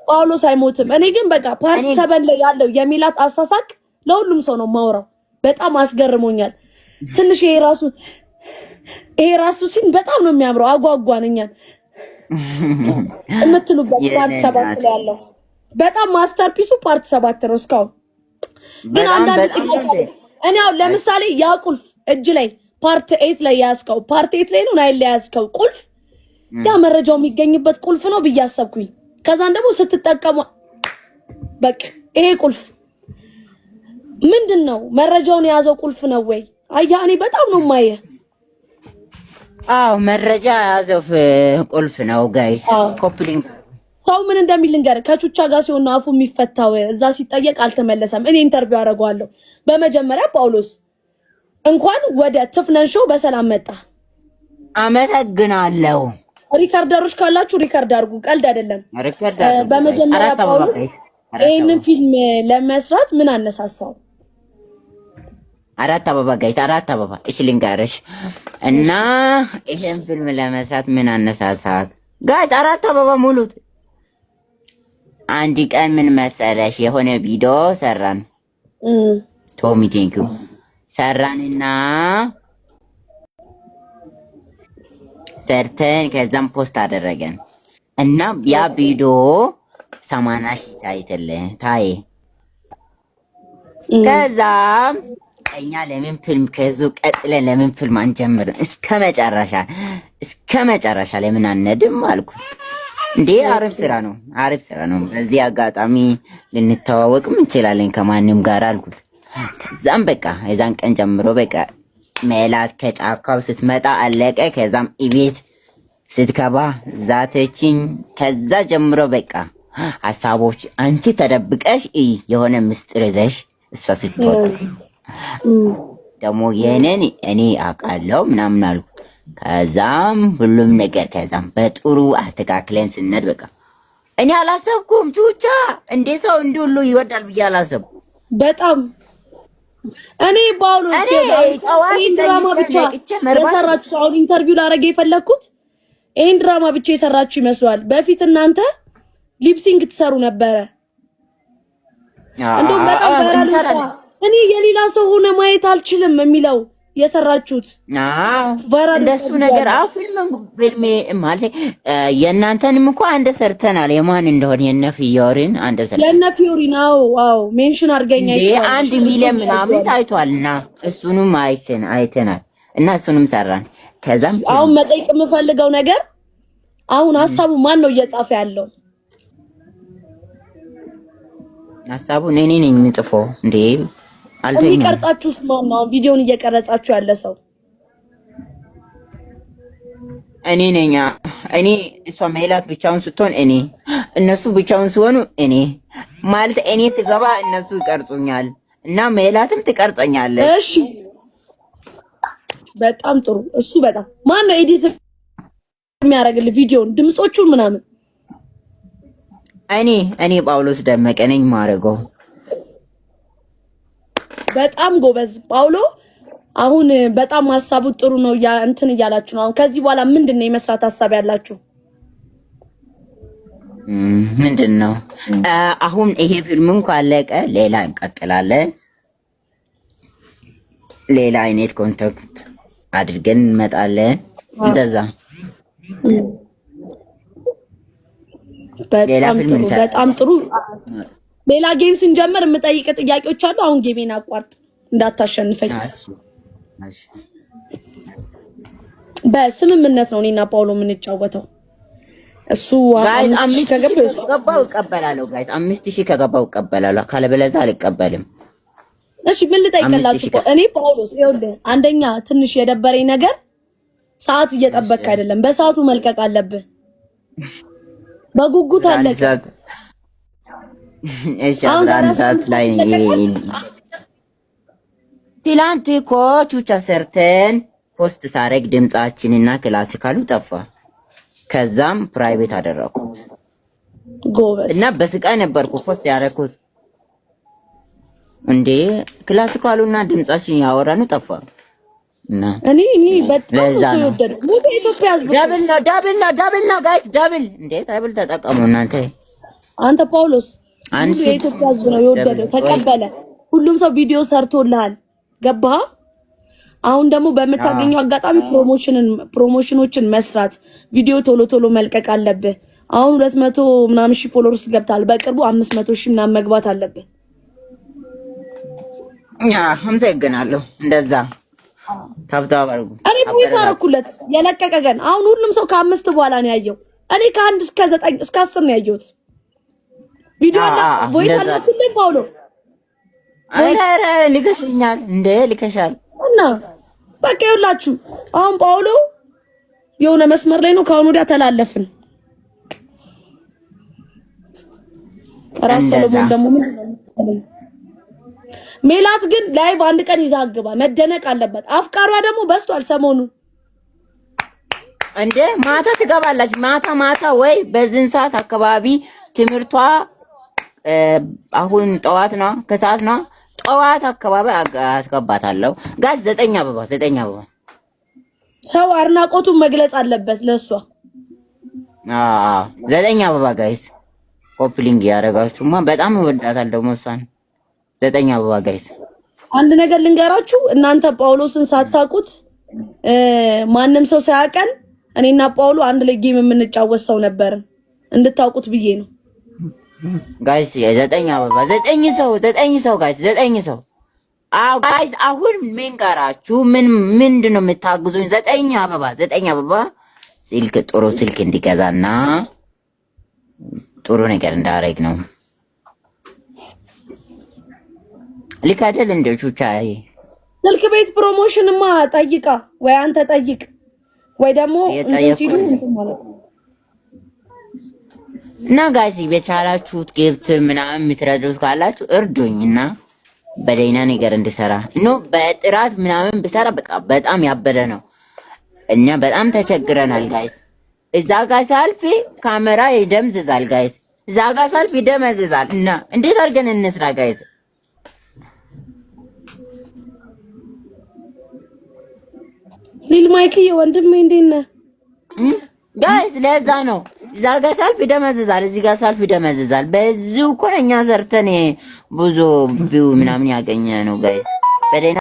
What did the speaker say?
ጳውሎስ አይሞትም። እኔ ግን በቃ ፓርት 7 ላይ ያለው የሚላት አሳሳቅ ለሁሉም ሰው ነው ማውራው። በጣም አስገርሞኛል። ትንሽ ይሄ ራሱ ሲን በጣም ነው የሚያምረው። አጓጓንኛል የምትሉበት ፓርት 7 ላይ ያለው በጣም ማስተርፒሱ ፓርት 7 ነው እስካሁን። ግን አንዳንድ ጥቂት እኔ አሁን ለምሳሌ ያ ቁልፍ እጅ ላይ ፓርት 8 ላይ ያስከው ፓርት 8 ላይ ነው ናይል ላይ ያስከው ቁልፍ ያ መረጃው የሚገኝበት ቁልፍ ነው ብዬ አሰብኩኝ። ከዛን ደግሞ ስትጠቀሙ በቃ ይሄ ቁልፍ ምንድነው መረጃውን የያዘው ቁልፍ ነው ወይ? አያ እኔ በጣም ነው ማየ። አዎ መረጃ የያዘው ቁልፍ ነው ጋይስ። ኮፕሊንግ ሰው ምን እንደሚል ልንገር። ከቹቻ ጋር ሲሆን አፉ የሚፈታው እዛ ሲጠየቅ አልተመለሰም። እኔ ኢንተርቪው አደርገዋለሁ። በመጀመሪያ ጳውሎስ እንኳን ወደ ትፍነን ሾው በሰላም መጣ። አመሰግናለሁ። ሪካርደሮች ካላችሁ ሪካርድ አድርጉ። ቀልድ አይደለም። በመጀመሪያ ጳውሎስ ይሄንን ፊልም ለመስራት ምን አነሳሳው? አራት አበባ ጋይስ፣ አራት አበባ እሺ ልንገርሽ እና ይሄን ፊልም ለመስራት ምን አነሳሳት ጋይስ? አራት አበባ ሙሉት። አንድ ቀን ምን መሰለሽ የሆነ ቪዲዮ ሰራን። ቶሚ ቴንኪው ሰራንና ሰርተን ከዛም ፖስት አደረገን እና ያ ቪዲዮ 80,000 ታየ። ከዛም እኛ ለምን ፊልም ከዙ ቀጥለን ለምን ፊልም አንጀምርም? እስከ መጨረሻ ለምን አንነድም አልኩ። እንዴ አሪፍ ስራ ነው፣ አሪፍ ስራ ነው። በዚህ አጋጣሚ ልንተዋወቅም እንችላለን ከማንም ጋር አልኩት። ከዛም በቃ የዛን ቀን ጀምሮ በቃ ሜላት ከጫካው ስትመጣ አለቀ። ከዛም ኢቤት ስትገባ ዛተችኝ። ከዛ ጀምሮ በቃ ሐሳቦች አንቺ ተደብቀሽ የሆነ ምስጢር ይዘሽ እሷ ስትወጣ ደግሞ የኔን እኔ አውቃለሁ ምናምን አልኩ። ከዛም ሁሉም ነገር ከዛም በጥሩ አስተካክለን ስንሄድ በቃ እኔ አላሰብኩም ቹቻ እንዴ ሰው እንዲሁሉ ይወዳል ብዬ አላሰብኩም። በጣም እኔ ጳውሎስ ይሄን ድራማ ብቻ የሰራችሁ አሁን ኢንተርቪው ላደርግ የፈለኩት ይሄን ድራማ ብቻ የሰራችሁ ይመስላል። በፊት እናንተ ሊፕሲንግ ትሰሩ ነበረ። እንደውም በጣም ባላልታ እኔ የሌላ ሰው ሆነ ማየት አልችልም የሚለው የሰራችሁት እንደሱ ነገር ፊልም ማለት የእናንተንም እኮ አንድ ሰርተናል። የማን እንደሆነ የነፊዮሪን አንድ ሰርተናል። የነፊዮሪን አዎ ሜንሽን አድርገኛ ይቻላል። 1 ሚሊዮን ምናምን ታይቷልና እሱንም አይተናል እና እሱንም ሰራን። ከዛም አሁን መጠየቅ የምፈልገው ነገር አሁን ሐሳቡ ማን ነው እየጻፈ ያለው? ሐሳቡ እኔ ነኝ የምጽፈው እንዴ አልተኛ የሚቀርጻችሁስ ማን ነው? ቪዲዮውን እየቀረጻችሁ ያለ ሰው እኔ ነኝ። እኔ እሷ ሜላት ብቻውን ስትሆን እኔ፣ እነሱ ብቻውን ሲሆኑ እኔ ማለት እኔ ስገባ እነሱ ይቀርጹኛል እና ሜላትም ትቀርጸኛለች። እሺ በጣም ጥሩ። እሱ በጣም ማን ነው ኤዲት የሚያደርግልህ ቪዲዮውን ድምጾቹን ምናምን? እኔ ጳውሎስ ደመቀ ነኝ ማረገው። በጣም ጎበዝ ጳውሎ። አሁን በጣም ሐሳቡ ጥሩ ነው። እንትን እያላችሁ ነው። አሁን ከዚህ በኋላ ምንድነው የመስራት ሐሳብ ያላችሁ? ምንድነው አሁን ይሄ ፊልም ካለቀ ሌላ እንቀጥላለን። ሌላ አይነት ኮንታክት አድርገን እንመጣለን። እንደዛ በጣም ጥሩ። ሌላ ጌም ስንጀምር የምጠይቅ ጥያቄዎች አሉ። አሁን ጌሜን አቋርጥ እንዳታሸንፈኝ። በስምምነት ነው እኔና ጳውሎ የምንጫወተው። እሱ 5,000 ከገባው እቀበላለሁ ጋይስ። 5,000 ከገባው እቀበላለሁ፣ ካለበለዚያ አልቀበልም። እሺ ምን ልጠይቅላችሁ? እኔ ጳውሎስ ይኸውልህ፣ አንደኛ ትንሽ የደበረኝ ነገር ሰዓት እየጠበቅክ አይደለም። በሰዓቱ መልቀቅ አለብህ። በጉጉት አለቀ። እሺ አብራን ሰዓት ላይ ትላንት እኮ ቹቻ ሰርተን ፖስት ሳረግ ድምጻችንና ክላሲካሉ ጠፋ። ከዛም ፕራይቬት አደረኩት ጎበዝ እና በስቃይ ነበርኩ ፖስት ያደረኩት። እንዴ ክላሲካሉና ድምጻችን ያወራኑ ጠፋ እና እኔ በጣም ወደድኩ። ሙሉ ኢትዮጵያ ዳብል ነው ጋይስ፣ ዳብል እንዴ ዳብል ተጠቀሙ እናንተ። አንተ ጳውሎስ አንተ የኢትዮጵያ ሕዝብ ነው የወደደው ተቀበለ። ሁሉም ሰው ቪዲዮ ሰርቶልሃል። ገባህ? አሁን ደግሞ በምታገኘው አጋጣሚ ፕሮሞሽኖችን መስራት፣ ቪዲዮ ቶሎ ቶሎ መልቀቅ አለብህ። አሁን 200 ምናምን ሺህ ፎሎወርስ ገብታል። በቅርቡ 500 ሺህ ምናምን መግባት አለብህ። አመሰግናለሁ። እንደዛ ታብታብ አድርጉ። እኔ ቮይስ አደረኩለት የለቀቀ ገን አሁን ሁሉም ሰው ከ5 በኋላ ነው ያየው። እኔ ከ1 እስከ 9 እስከ 10 ነው ያየሁት። ቪዲዮ አለ ቮይስ አደረኩለት ጳውሎ። አረ ልከሽኛል እንደ ልከሻል እና በቃ ይኸውላችሁ አሁን ጳውሎ የሆነ መስመር ላይ ነው። ከአሁን ወዲያ ተላለፍን። ራስ ሰለሞን ደግሞ ምን ሜላት ግን ላይ በአንድ ቀን ይዛግባ መደነቅ አለበት። አፍቃሯ ደግሞ በስቷል ሰሞኑ እንደ ማታ ትገባላች። ማታ ወይ በዚህን ሰዓት አካባቢ ትምህርቷ አሁን ጠዋት ነው ከሰዓት ነው። ጠዋት አካባቢ አስገባታለሁ። ጋዝ 9 አበባ ሰው አድናቆቱን መግለጽ አለበት ለሷ። 9 አበባ ጋይስ ኮፕሊንግ ያደረጋችሁማ በጣም እወዳታለሁ ደግሞ እሷን። 9 አበባ ጋይስ። አንድ ነገር ልንገራችሁ እናንተ ጳውሎስን ሳታውቁት ማንም ሰው ሳያቀን እኔና ጳውሎ አንድ ላይ ጌም የምንጫወት ሰው ነበር እንድታውቁት ብዬ ነው ጋይስ። 9 አበባ 9 ሰው ጋይስ 9 ሰው። አዎ ጋይስ አሁን ምን ጋራችሁ ምንድነው የምታግዙኝ? 9 አበባ ስልክ ጥሩ ስልክ እንዲገዛና ጥሩ ነገር እንዳረግ ነው። ልካደል እንደ ቹቻይ ስልክ ቤት ፕሮሞሽንማ ጠይቃ ወይ አንተ ጠይቅ ወይ ደግሞ እንሲዱ ማለት ነው። እና ጋይስ በቻላችሁት ጊፍት ምናምን የምትረዱት ካላችሁ እርዱኝና በደህና ነገር እንድሰራ ነው። በጥራት ምናምን ብሰራ በቃ በጣም ያበደ ነው። እኛ በጣም ተቸግረናል ጋይስ። እዛ ጋር ሳልፊ ካሜራ ይደምዝዛል ጋይስ። እዛ ጋር ሳልፊ ይደመዝዛል። እና እንዴት አድርገን እንስራ ጋይስ? ሊል ማይክዬ ወንድሜ እንዴት ነህ ጋይስ? ለዛ ነው እዛ ጋር ሳልፍ ይደመዝዛል፣ እዚህ ጋር ሳልፍ ይደመዝዛል። በዚሁ እኮ እኛ ሰርተን ብዙ ቢው ምናምን ያገኘ ነው ጋይስ። በደህና